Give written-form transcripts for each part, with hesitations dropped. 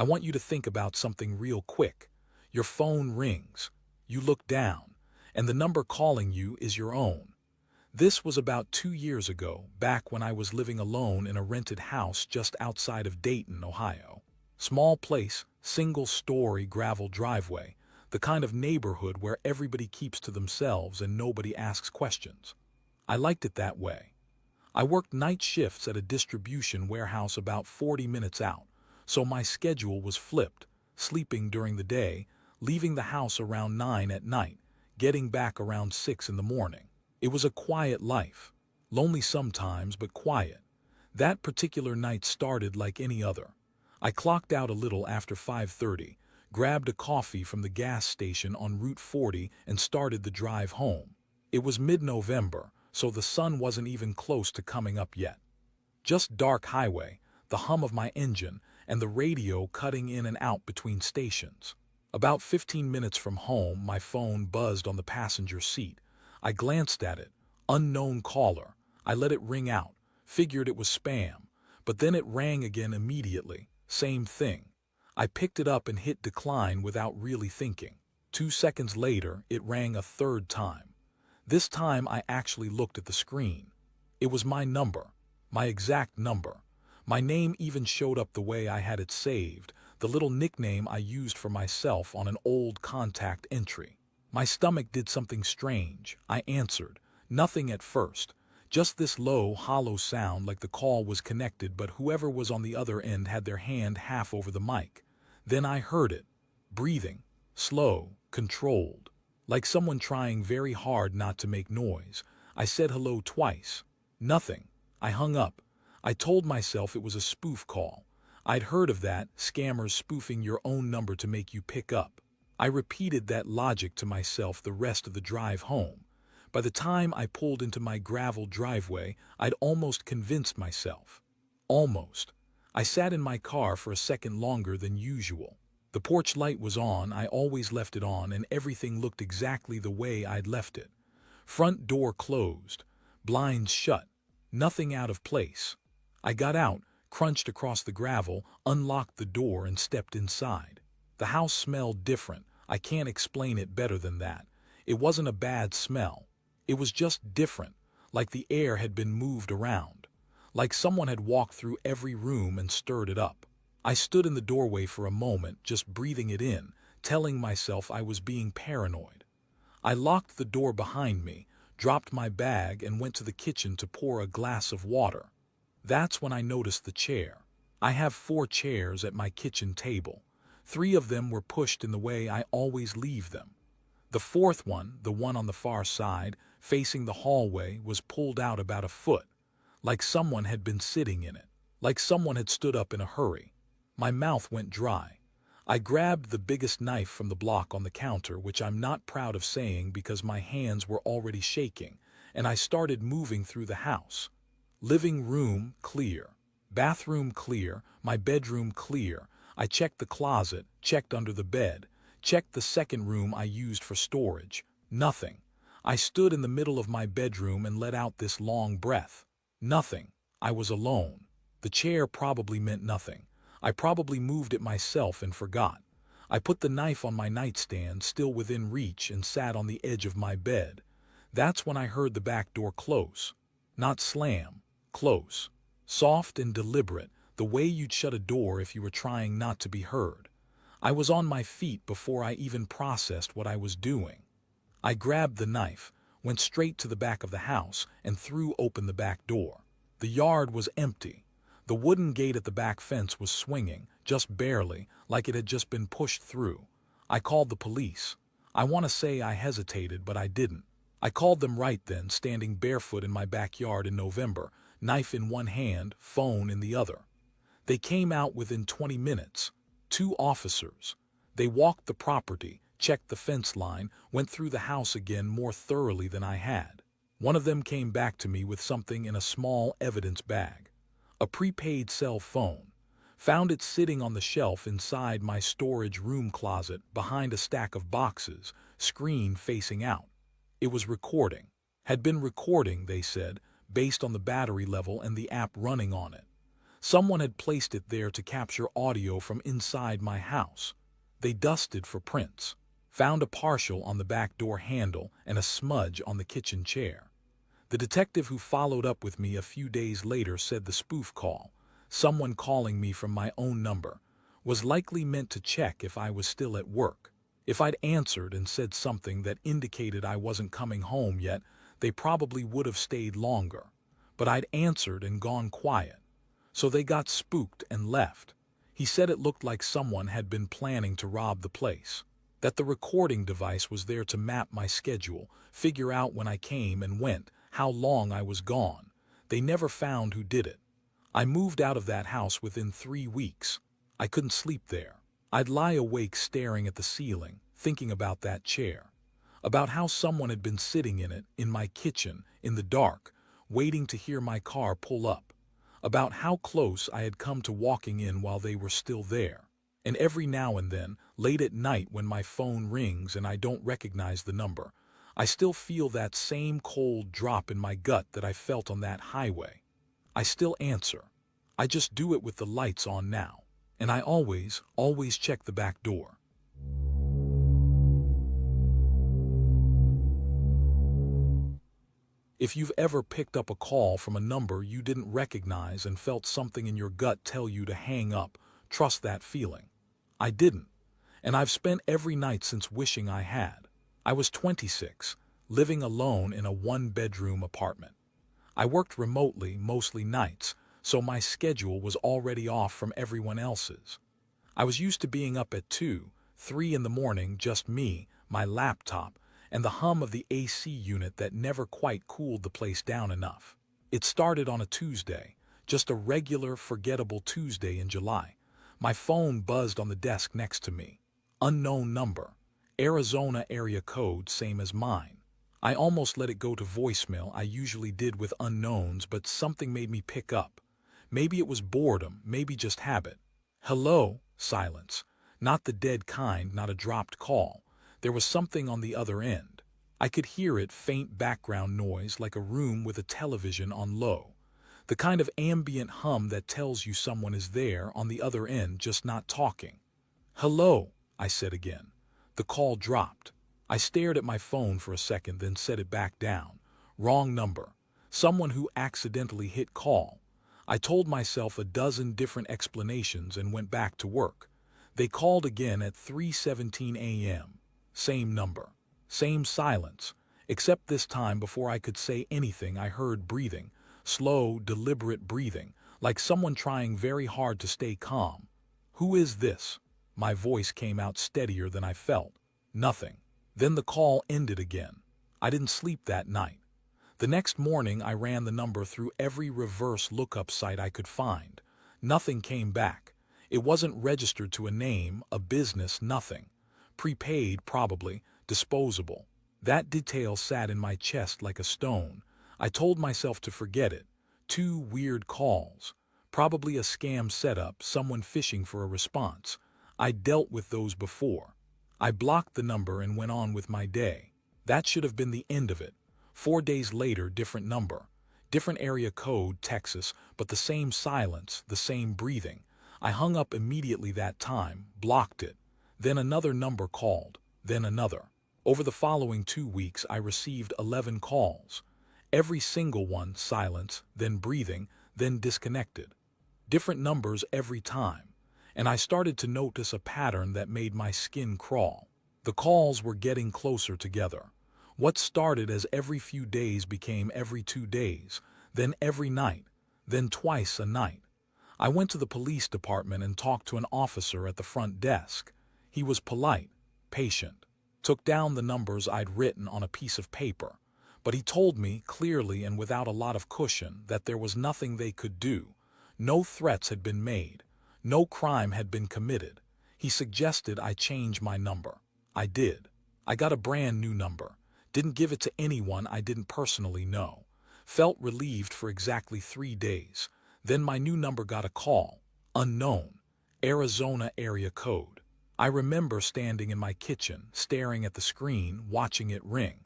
I want you to think about something real quick. Your phone rings. You look down, and the number calling you is your own. This was about 2 years ago, back when I was living alone in a rented house just outside of Dayton, Ohio. Small place, single-story gravel driveway, the kind of neighborhood where everybody keeps to themselves and nobody asks questions. I liked it that way. I worked night shifts at a distribution warehouse about 40 minutes out, so my schedule was flipped, sleeping during the day, leaving the house around 9 at night, getting back around 6 in the morning. It was a quiet life. Lonely sometimes, but quiet. That particular night started like any other. I clocked out a little after 5:30, grabbed a coffee from the gas station on Route 40 and started the drive home. It was mid-November, so the sun wasn't even close to coming up yet. Just dark highway, the hum of my engine, and the radio cutting in and out between stations. About 15 minutes from home, my phone buzzed on the passenger seat. I glanced at it. Unknown caller. I let it ring out. Figured it was spam. But then it rang again immediately. Same thing. I picked it up and hit decline without really thinking. 2 seconds later, it rang a third time. This time I actually looked at the screen. It was my number. My exact number. My name even showed up the way I had it saved, the little nickname I used for myself on an old contact entry. My stomach did something strange. I answered. Nothing at first. Just this low, hollow sound like the call was connected, but whoever was on the other end had their hand half over the mic. Then I heard it. Breathing. Slow, controlled. Like someone trying very hard not to make noise. I said hello twice. Nothing. I hung up. I told myself it was a spoof call. I'd heard of that, scammers spoofing your own number to make you pick up. I repeated that logic to myself the rest of the drive home. By the time I pulled into my gravel driveway, I'd almost convinced myself. Almost. I sat in my car for a second longer than usual. The porch light was on, I always left it on, and everything looked exactly the way I'd left it. Front door closed. Blinds shut. Nothing out of place. I got out, crunched across the gravel, unlocked the door, and stepped inside. The house smelled different. I can't explain it better than that. It wasn't a bad smell. It was just different, like the air had been moved around. Like someone had walked through every room and stirred it up. I stood in the doorway for a moment, just breathing it in, telling myself I was being paranoid. I locked the door behind me, dropped my bag, and went to the kitchen to pour a glass of water. That's when I noticed the chair. I have 4 chairs at my kitchen table. 3 of them were pushed in the way I always leave them. The 4th one, the one on the far side, facing the hallway, was pulled out about a foot, like someone had been sitting in it, like someone had stood up in a hurry. My mouth went dry. I grabbed the biggest knife from the block on the counter, which I'm not proud of saying because my hands were already shaking, and I started moving through the house. Living room, clear. Bathroom, clear. My bedroom, clear. I checked the closet, checked under the bed, checked the second room I used for storage. Nothing. I stood in the middle of my bedroom and let out this long breath. Nothing. I was alone. The chair probably meant nothing. I probably moved it myself and forgot. I put the knife on my nightstand, still within reach, and sat on the edge of my bed. That's when I heard the back door close. Not slam. Close. Soft and deliberate, the way you'd shut a door if you were trying not to be heard. I was on my feet before I even processed what I was doing. I grabbed the knife, went straight to the back of the house, and threw open the back door. The yard was empty. The wooden gate at the back fence was swinging, just barely, like it had just been pushed through. I called the police. I want to say I hesitated, but I didn't. I called them right then, standing barefoot in my backyard in November, knife in one hand, phone in the other. They came out within 20 minutes. 2 officers. They walked the property, checked the fence line, went through the house again more thoroughly than I had. One of them came back to me with something in a small evidence bag. A prepaid cell phone. Found it sitting on the shelf inside my storage room closet behind a stack of boxes, screen facing out. It was recording. Had been recording, they said, based on the battery level and the app running on it. Someone had placed it there to capture audio from inside my house. They dusted for prints, found a partial on the back door handle and a smudge on the kitchen chair. The detective who followed up with me a few days later said the spoof call, someone calling me from my own number, was likely meant to check if I was still at work. If I'd answered and said something that indicated I wasn't coming home yet, they probably would have stayed longer. But I'd answered and gone quiet. So they got spooked and left. He said it looked like someone had been planning to rob the place, that the recording device was there to map my schedule, figure out when I came and went, how long I was gone. They never found who did it. I moved out of that house within 3 weeks. I couldn't sleep there. I'd lie awake staring at the ceiling, thinking about that chair, about how someone had been sitting in it, in my kitchen, in the dark, waiting to hear my car pull up, about how close I had come to walking in while they were still there. And every now and then, late at night when my phone rings and I don't recognize the number, I still feel that same cold drop in my gut that I felt on that highway. I still answer. I just do it with the lights on now. And I always check the back door. If you've ever picked up a call from a number you didn't recognize and felt something in your gut tell you to hang up, trust that feeling. I didn't. And I've spent every night since wishing I had. I was 26, living alone in a one-bedroom apartment. I worked remotely, mostly nights, so my schedule was already off from everyone else's. I was used to being up at 2, 3 in the morning, just me, my laptop, and the hum of the AC unit that never quite cooled the place down enough. It started on a Tuesday, just a regular, forgettable Tuesday in July. My phone buzzed on the desk next to me. Unknown number. Arizona area code, same as mine. I almost let it go to voicemail. I usually did with unknowns, but something made me pick up. Maybe it was boredom, maybe just habit. Hello, silence. Not the dead kind, not a dropped call. There was something on the other end. I could hear it, faint background noise like a room with a television on low. The kind of ambient hum that tells you someone is there on the other end, just not talking. Hello, I said again. The call dropped. I stared at my phone for a second, then set it back down. Wrong number. Someone who accidentally hit call. I told myself a dozen different explanations and went back to work. They called again at 3:17 a.m. Same number. Same silence. Except this time, before I could say anything, I heard breathing. Slow, deliberate breathing, like someone trying very hard to stay calm. Who is this? My voice came out steadier than I felt. Nothing. Then the call ended again. I didn't sleep that night. The next morning I ran the number through every reverse lookup site I could find. Nothing came back. It wasn't registered to a name, a business, nothing. Prepaid, probably, disposable. That detail sat in my chest like a stone. I told myself to forget it. 2 weird calls. Probably a scam setup, someone fishing for a response. I'd dealt with those before. I blocked the number and went on with my day. That should have been the end of it. 4 days later, different number. Different area code, Texas, but the same silence, the same breathing. I hung up immediately that time, blocked it. Then another number called, then another. Over the following 2 weeks, I received 11 calls. Every single one, silence, then breathing, then disconnected. Different numbers every time. And I started to notice a pattern that made my skin crawl. The calls were getting closer together. What started as every few days became every 2 days, then every night, then twice a night. I went to the police department and talked to an officer at the front desk. He was polite, patient, took down the numbers I'd written on a piece of paper, but he told me clearly and without a lot of cushion that there was nothing they could do. No threats had been made. No crime had been committed. He suggested I change my number. I did. I got a brand new number. Didn't give it to anyone I didn't personally know. Felt relieved for exactly 3 days. Then my new number got a call. Unknown. Arizona area code. I remember standing in my kitchen, staring at the screen, watching it ring.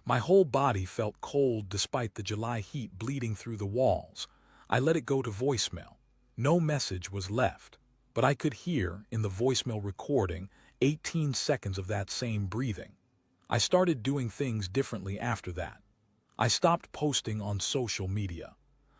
My whole body felt cold despite the July heat bleeding through the walls. I let it go to voicemail. No message was left, but I could hear, in the voicemail recording, 18 seconds of that same breathing. I started doing things differently after that. I stopped posting on social media.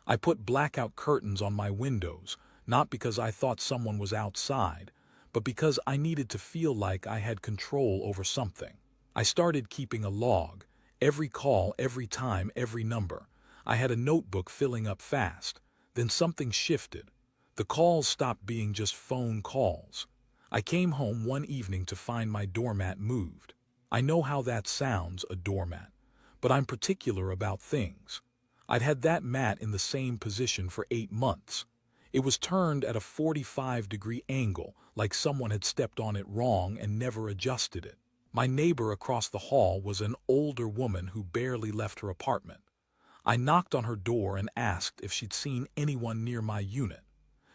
I put blackout curtains on my windows, not because I thought someone was outside, but because I needed to feel like I had control over something. I started keeping a log, every call, every time, every number. I had a notebook filling up fast. Then something shifted. The calls stopped being just phone calls. I came home one evening to find my doormat moved. I know how that sounds, a doormat, but I'm particular about things. I'd had that mat in the same position for 8 months. It was turned at a 45-degree angle, like someone had stepped on it wrong and never adjusted it. My neighbor across the hall was an older woman who barely left her apartment. I knocked on her door and asked if she'd seen anyone near my unit.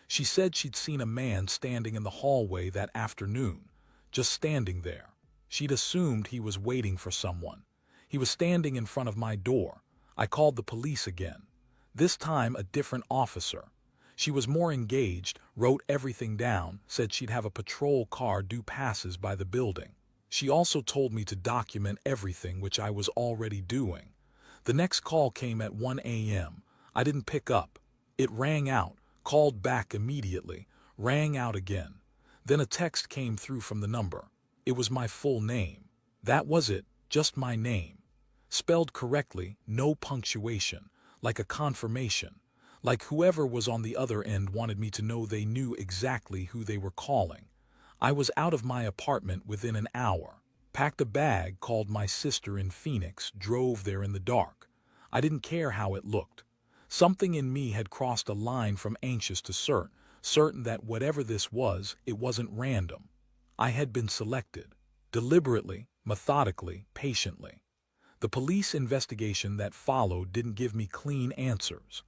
She said she'd seen a man standing in the hallway that afternoon, just standing there. She'd assumed he was waiting for someone. He was standing in front of my door. I called the police again. This time a different officer. She was more engaged, wrote everything down, said she'd have a patrol car do passes by the building. She also told me to document everything, which I was already doing. The next call came at 1 a.m. I didn't pick up. It rang out, called back immediately, rang out again. Then a text came through from the number. It was my full name. That was it, just my name. Spelled correctly, no punctuation, like a confirmation. Like whoever was on the other end wanted me to know they knew exactly who they were calling. I was out of my apartment within an hour. Packed a bag, called my sister in Phoenix, drove there in the dark. I didn't care how it looked. Something in me had crossed a line from anxious to certain that whatever this was, it wasn't random. I had been selected. Deliberately, methodically, patiently. The police investigation that followed didn't give me clean answers.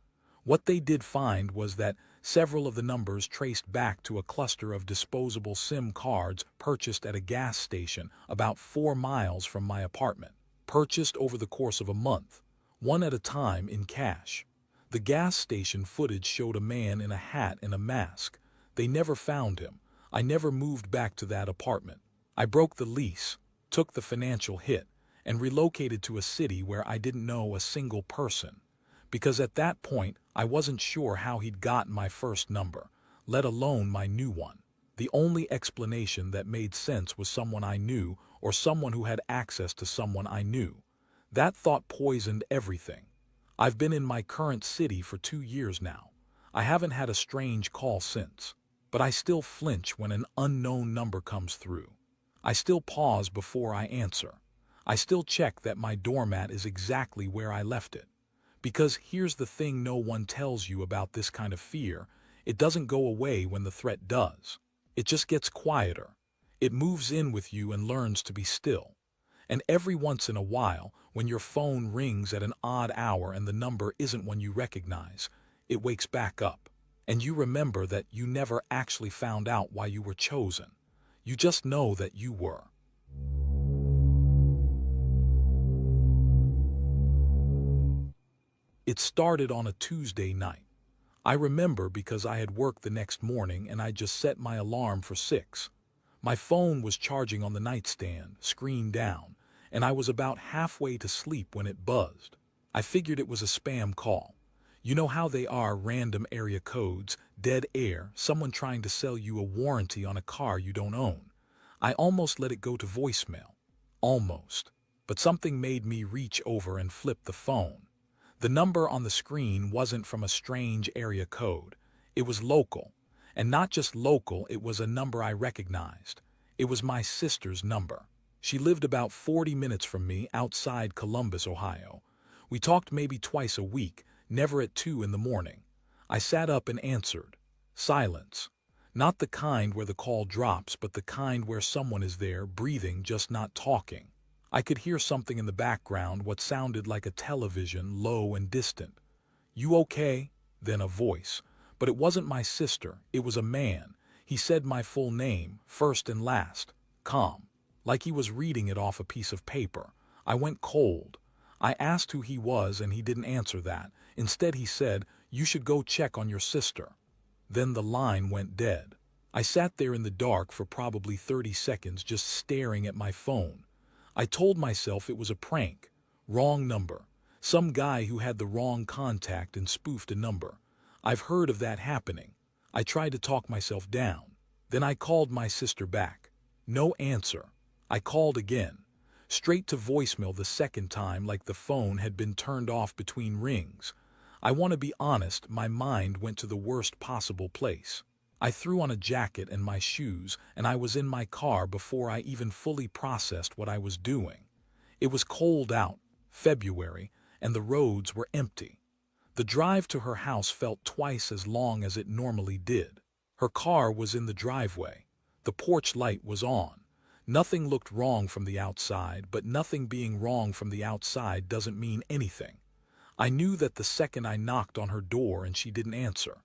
What they did find was that several of the numbers traced back to a cluster of disposable SIM cards purchased at a gas station about 4 miles from my apartment, purchased over the course of a month, one at a time in cash. The gas station footage showed a man in a hat and a mask. They never found him. I never moved back to that apartment. I broke the lease, took the financial hit, and relocated to a city where I didn't know a single person. Because at that point, I wasn't sure how he'd gotten my first number, let alone my new one. The only explanation that made sense was someone I knew or someone who had access to someone I knew. That thought poisoned everything. I've been in my current city for 2 years now. I haven't had a strange call since. But I still flinch when an unknown number comes through. I still pause before I answer. I still check that my doormat is exactly where I left it. Because here's the thing no one tells you about this kind of fear. It doesn't go away when the threat does. It just gets quieter. It moves in with you and learns to be still. And every once in a while, when your phone rings at an odd hour and the number isn't one you recognize, it wakes back up. And you remember that you never actually found out why you were chosen. You just know that you were. It started on a Tuesday night. I remember because I had work the next morning and I just set my alarm for 6. My phone was charging on the nightstand, screen down, and I was about halfway to sleep when it buzzed. I figured it was a spam call. You know how they are, random area codes, dead air, someone trying to sell you a warranty on a car you don't own. I almost let it go to voicemail. Almost. But something made me reach over and flip the phone. The number on the screen wasn't from a strange area code. It was local. And not just local, it was a number I recognized. It was my sister's number. She lived about 40 minutes from me outside Columbus, Ohio. We talked maybe twice a week, never at 2 in the morning. I sat up and answered. Silence. Not the kind where the call drops, but the kind where someone is there, breathing, just not talking. I could hear something in the background, what sounded like a television, low and distant. You okay? Then a voice. But it wasn't my sister, it was a man. He said my full name, first and last. Calm. Like he was reading it off a piece of paper. I went cold. I asked who he was and he didn't answer that. Instead he said, "You should go check on your sister." Then the line went dead. I sat there in the dark for probably 30 seconds just staring at my phone. I told myself it was a prank. Wrong number. Some guy who had the wrong contact and spoofed a number. I've heard of that happening. I tried to talk myself down. Then I called my sister back. No answer. I called again. Straight to voicemail the second time, like the phone had been turned off between rings. I want to be honest, my mind went to the worst possible place. I threw on a jacket and my shoes, and I was in my car before I even fully processed what I was doing. It was cold out, February, and the roads were empty. The drive to her house felt twice as long as it normally did. Her car was in the driveway. The porch light was on. Nothing looked wrong from the outside, but nothing being wrong from the outside doesn't mean anything. I knew that the second I knocked on her door and she didn't answer.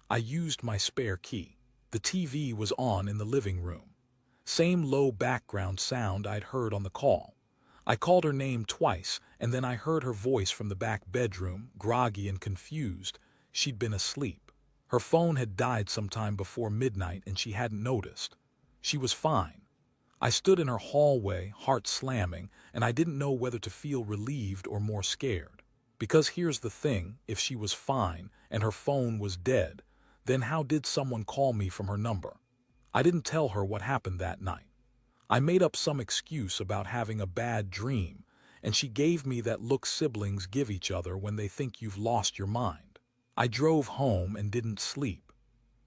I used my spare key. The TV was on in the living room. Same low background sound I'd heard on the call. I called her name twice, and then I heard her voice from the back bedroom, groggy and confused. She'd been asleep. Her phone had died sometime before midnight and she hadn't noticed. She was fine. I stood in her hallway, heart slamming, and I didn't know whether to feel relieved or more scared. Because here's the thing, if she was fine and her phone was dead, then how did someone call me from her number? I didn't tell her what happened that night. I made up some excuse about having a bad dream, and she gave me that look siblings give each other when they think you've lost your mind. I drove home and didn't sleep.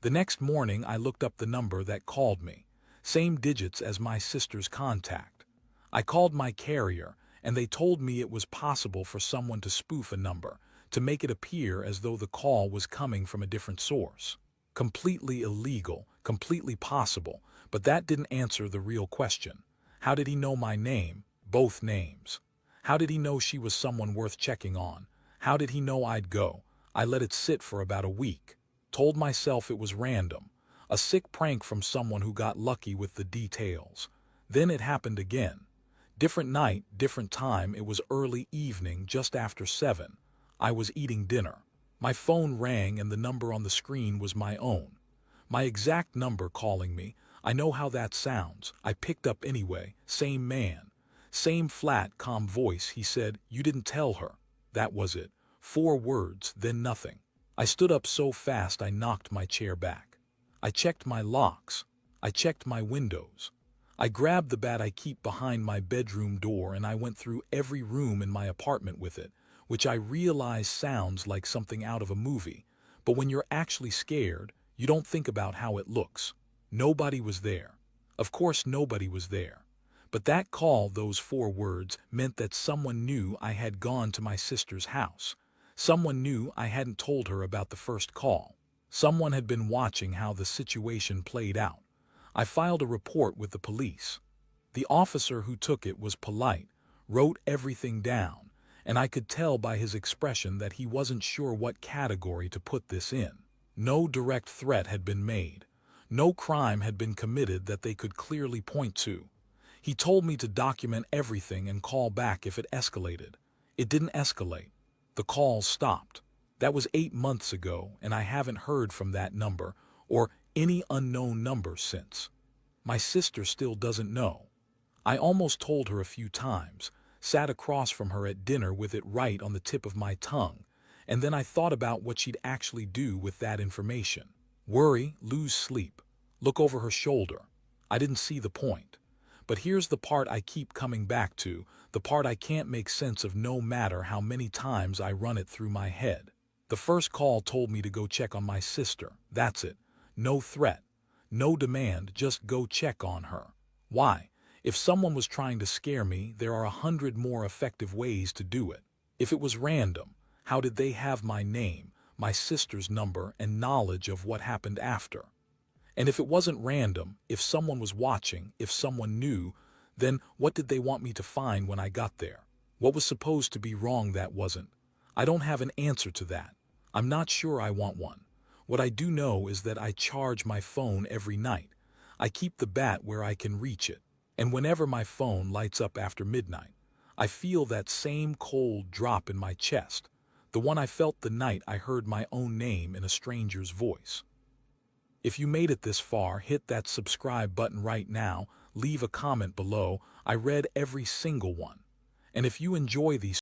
The next morning I looked up the number that called me. Same digits as my sister's contact. I called my carrier, and they told me it was possible for someone to spoof a number, to make it appear as though the call was coming from a different source. Completely illegal, completely possible, but that didn't answer the real question. How did he know my name, both names? How did he know she was someone worth checking on? How did he know I'd go? I let it sit for about a week. Told myself it was random. A sick prank from someone who got lucky with the details. Then it happened again. Different night, different time. It was early evening, just after 7. I was eating dinner. My phone rang and the number on the screen was my own. My exact number calling me. I know how that sounds. I picked up anyway. Same man. Same flat, calm voice. He said, "You didn't tell her." That was it. 4 words, then nothing. I stood up so fast I knocked my chair back. I checked my locks. I checked my windows. I grabbed the bat I keep behind my bedroom door and I went through every room in my apartment with it, which I realize sounds like something out of a movie. But when you're actually scared, you don't think about how it looks. Nobody was there. Of course nobody was there. But that call, those 4 words, meant that someone knew I had gone to my sister's house. Someone knew I hadn't told her about the first call. Someone had been watching how the situation played out. I filed a report with the police. The officer who took it was polite, wrote everything down, and I could tell by his expression that he wasn't sure what category to put this in. No direct threat had been made. No crime had been committed that they could clearly point to. He told me to document everything and call back if it escalated. It didn't escalate. The calls stopped. That was 8 months ago, and I haven't heard from that number or any unknown number since. My sister still doesn't know. I almost told her a few times, sat across from her at dinner with it right on the tip of my tongue, and then I thought about what she'd actually do with that information. Worry, lose sleep, look over her shoulder. I didn't see the point. But here's the part I keep coming back to, the part I can't make sense of no matter how many times I run it through my head. The first call told me to go check on my sister. That's it. No threat. No demand, just go check on her. Why? If someone was trying to scare me, there are 100 more effective ways to do it. If it was random, how did they have my name, my sister's number, and knowledge of what happened after? And if it wasn't random, if someone was watching, if someone knew, then what did they want me to find when I got there? What was supposed to be wrong that wasn't? I don't have an answer to that. I'm not sure I want one. What I do know is that I charge my phone every night. I keep the bat where I can reach it. And whenever my phone lights up after midnight, I feel that same cold drop in my chest, the one I felt the night I heard my own name in a stranger's voice. If you made it this far, hit that subscribe button right now, leave a comment below. I read every single one. And if you enjoy these